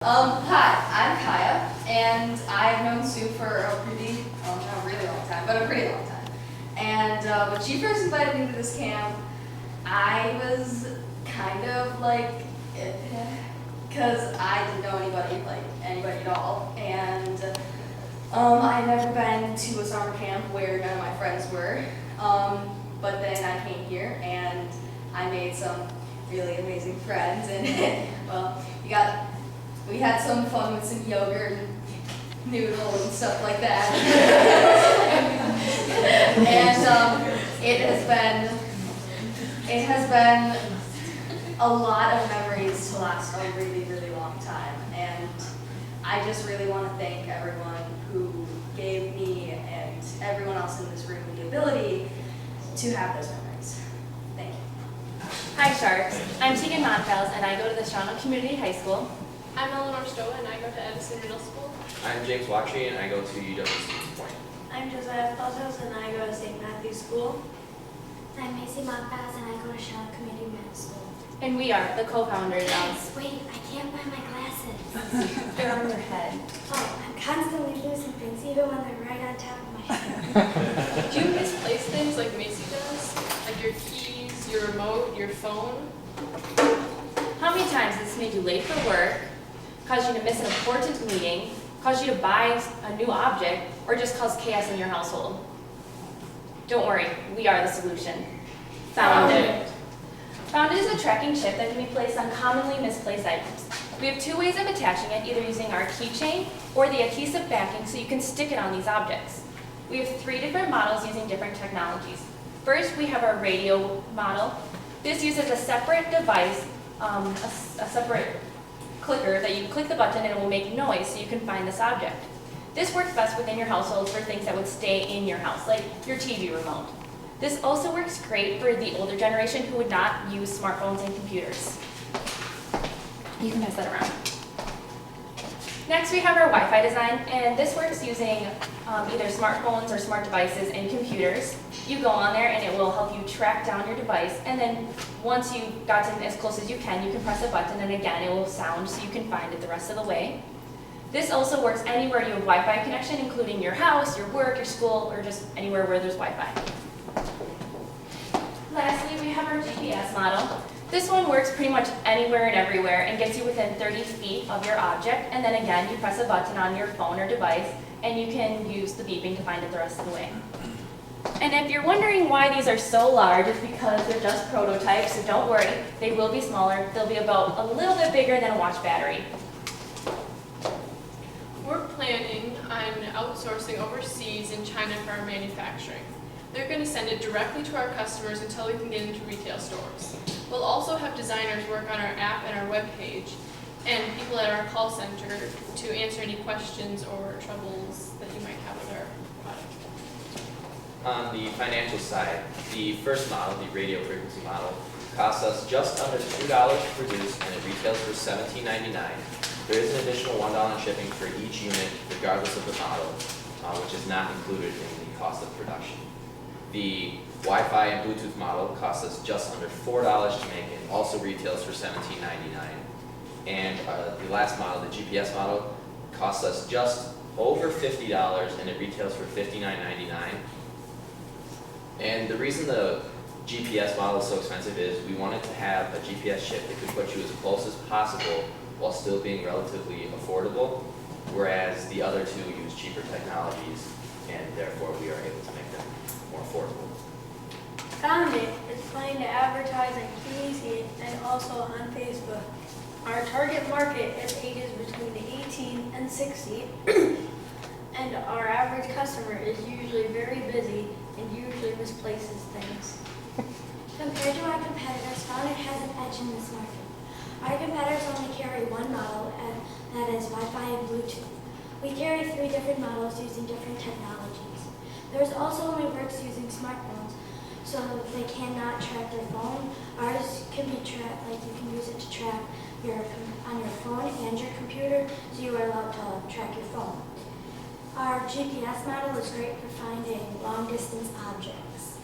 Hi, I'm Kaya, and I've known Sue for a pretty, not really long time, but a pretty long time. And when she first invited me to this camp, I was kind of like, because I didn't know anybody at all. And I had never been to a summer camp where none of my friends were. But then I came here and I made some really amazing friends, and well, we had some fun with some yogurt and noodles and stuff like that. And it has been a lot of memories to last a really, really long time. And I just really want to thank everyone who gave me and everyone else in this room the ability to have those memories. Thank you. Hi Sharks, I'm Tegan Monfels and I go to the Shawano Community High School. I'm Eleanor Stowe and I go to Edison Middle School. I'm James Watry and I go to UW Stevens Point. I'm Josiah Peltos and I go to St. Matthew's School. I'm Macy Montbass and I go to Shawano Community Middle School. And we are the co-founders of... Wait, I can't find my glasses. They're on your head. Oh, I'm constantly losing things, even when they're right on top of my head. Do you misplace things like Macy does? Like your keys, your remote, your phone? How many times has this made you late for work, caused you to miss an important meeting, caused you to buy a new object, or just caused chaos in your household? Don't worry, we are the solution. Founded. Founded is a tracking chip that can be placed on commonly misplaced items. We have two ways of attaching it, either using our keychain or the adhesive backing so you can stick it on these objects. We have 3 different models using different technologies. First, we have our radio model. This uses a separate device, a separate clicker that you click the button and it will make noise so you can find this object. This works best within your household for things that would stay in your house, like your TV remote. This also works great for the older generation who would not use smartphones and computers. You can pass that around. Next, we have our Wi-Fi design, and this works using either smartphones or smart devices and computers. You go on there and it will help you track down your device, and then once you've gotten as close as you can press a button and again it will sound so you can find it the rest of the way. This also works anywhere you have Wi-Fi connection, including your house, your work, your school, or just anywhere where there's Wi-Fi. Lastly, we have our GPS model. This one works pretty much anywhere and everywhere and gets you within 30 feet of your object, and then again you press a button on your phone or device and you can use the beeping to find it the rest of the way. And if you're wondering why these are so large, it's because they're just prototypes, so don't worry, they will be smaller. They'll be about a little bit bigger than a watch battery. We're planning on outsourcing overseas in China for our manufacturing. They're going to send it directly to our customers until we can get into retail stores. We'll also have designers work on our app and our web page, and people at our call center to answer any questions or troubles that you might have with our product. On the financial side, the first model, the radio frequency model, costs us just under $2 to produce and it retails for $17.99. There is an additional $1 in shipping for each unit regardless of the model, which is not included in the cost of production. The Wi-Fi and Bluetooth model costs us just under $4 to make and also retails for $17.99. And the last model, the GPS model, costs us just over $50 and it retails for $59.99. And the reason the GPS model is so expensive is we wanted to have a GPS chip that could put you as close as possible while still being relatively affordable, whereas the other two use cheaper technologies and therefore we are able to make them more affordable. Founded is planning to advertise on QVC and also on Facebook. Our target market is ages between 18 and 60, and our average customer is usually very busy and usually misplaces things. Compared to our competitors, Founded has an edge in this market. Our competitors only carry one model, and that is Wi-Fi and Bluetooth. We carry 3 different models using different technologies. There's also only works using smartphones, so they cannot track their phone. Ours can be tracked, like you can use it to track on your phone and your computer, so you are allowed to track your phone. Our GPS model is great for finding long-distance objects.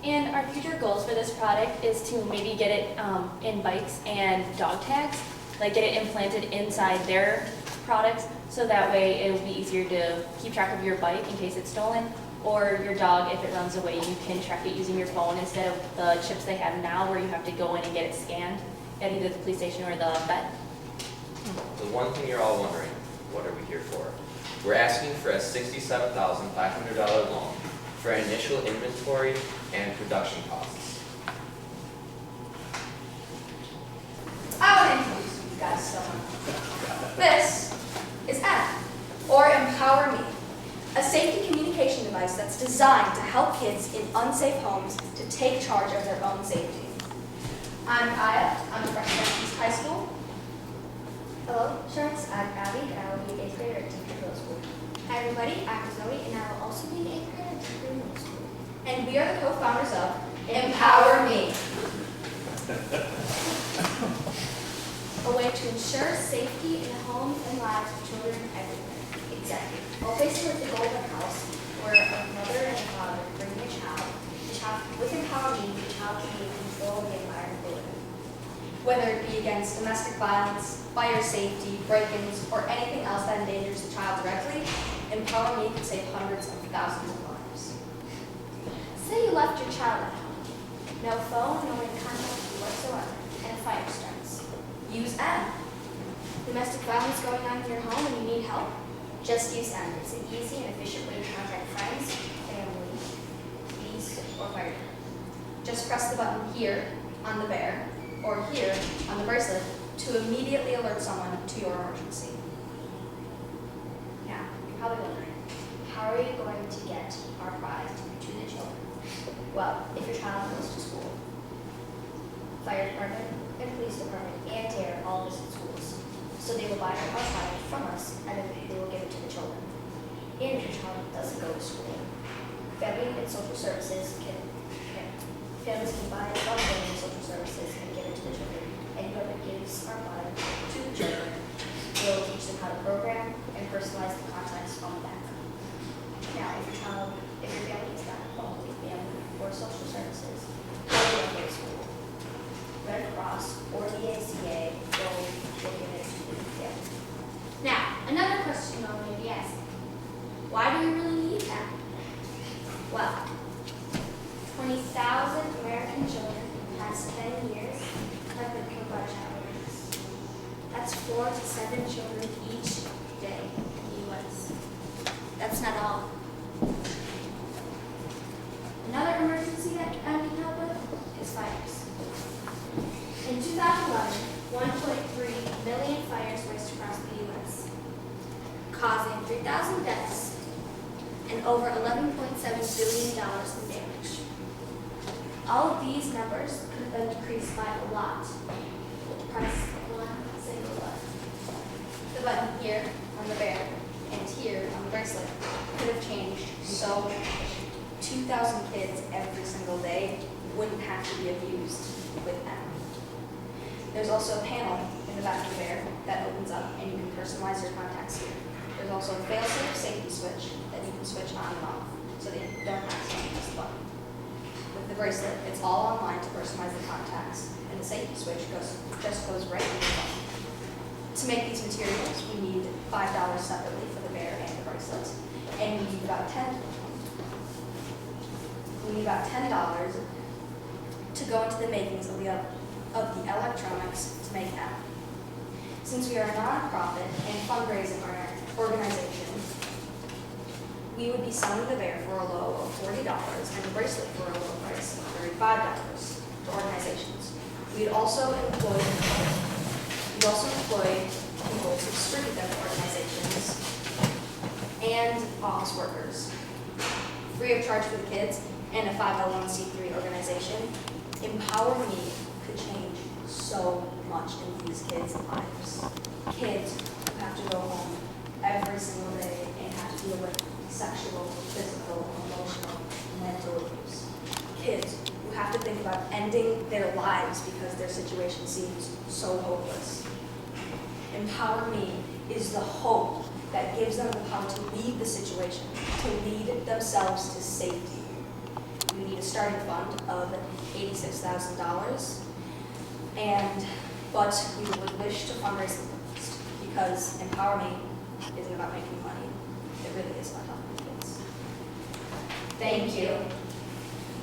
And our future goals for this product is to maybe get it in bikes and dog tags, like get it implanted inside their products, so that way it will be easier to keep track of your bike in case it's stolen, or your dog if it runs away, you can track it using your phone instead of the chips they have now where you have to go in and get it scanned at either the police station or the vet. The one thing you're all wondering, what are we here for? We're asking for a $67,500 loan for initial inventory and production costs. I want to introduce you guys to someone. This is M, or Empower Me, a safety communication device that's designed to help kids in unsafe homes to take charge of their own safety. I'm Kaya. I'm a freshman at East High School. Hello, Sharks. I'm Abby, and I will be an 8th grader at Tinker Middle School. Hi, everybody. I'm Zoe, and I will also be an 8th grader at Tinker Middle School. And we are the co-founders of Empower Me, A way to ensure safety in the homes and lives of children everywhere. Exactly. Always with the golden house, where a mother and a father bring a child. With Empower Me, the child can be in control of the environment they live in. whether it be against domestic violence, fire safety, break-ins, or anything else that endangers the child directly. Empower Me can save hundreds of thousands of lives. Say you left your child at home. No phone, no way to contact you whatsoever, and a fire starts. Use M. Domestic violence going on in your home and you need help? Just use M. It's an easy and efficient way to contact friends, family, police, or fire department. Just press the button here on the bear or here on the bracelet to immediately alert someone to your emergency. Now, you're probably wondering, how are you going to get our product to the children? Well, if your child goes to school, fire department and police department and dare all visit schools. So they will buy our product from us and then they will give it to the children. And if your child doesn't go to school, family and social services families can buy it from family and social services and give it to the children. And whoever gives our product to the children will teach them how to program and personalize the contacts on the back. Now, if your family is not at home with family or social services, or they don't go to school, Red Cross or the ACA will give it to the family. Now, another question you may be asking, why do we really need that? Well, 20,000 American children in the past 10 years have been killed by child abuse. That's 4 to 7 children each day in the U.S. That's not all. Another emergency that I need help with is fires. In 2011, 1.3 million fires raced across the U.S., causing 3,000 deaths and over $11.7 billion in damage. All of these numbers could have been decreased by a lot. Press one single button. The button here on the bear and here on the bracelet could have changed so much. 2,000 kids every single day wouldn't have to be abused with them. There's also a panel in the back of the bear that opens up and you can personalize your contacts here. There's also a fail-safe safety switch that you can switch on and off so that you don't accidentally press the button. With the bracelet, it's all online to personalize the contacts, and the safety switch just goes right in the button. To make these materials, we need $5 separately for the bear and the bracelet, and we need about $10 to go into the makings of the electronics to make them. Since we are a nonprofit and fundraising organization, we would be selling the bear for a low of $40 and the bracelet for a low price of $35 to organizations. We'd also employ people to distribute them to organizations and office workers. Free of charge for the kids and a 501c3 organization, Empower Me could change so much in these kids' lives. Kids who have to go home every single day and have to deal with sexual, physical, emotional, mental abuse. Kids who have to think about ending their lives because their situation seems so hopeless. Empower Me is the hope that gives them the power to leave the situation, to lead themselves to safety. You need a starting fund of $86,000. But we would wish to fundraise the most because empowerment isn't about making money. It really is about helping kids. Thank you.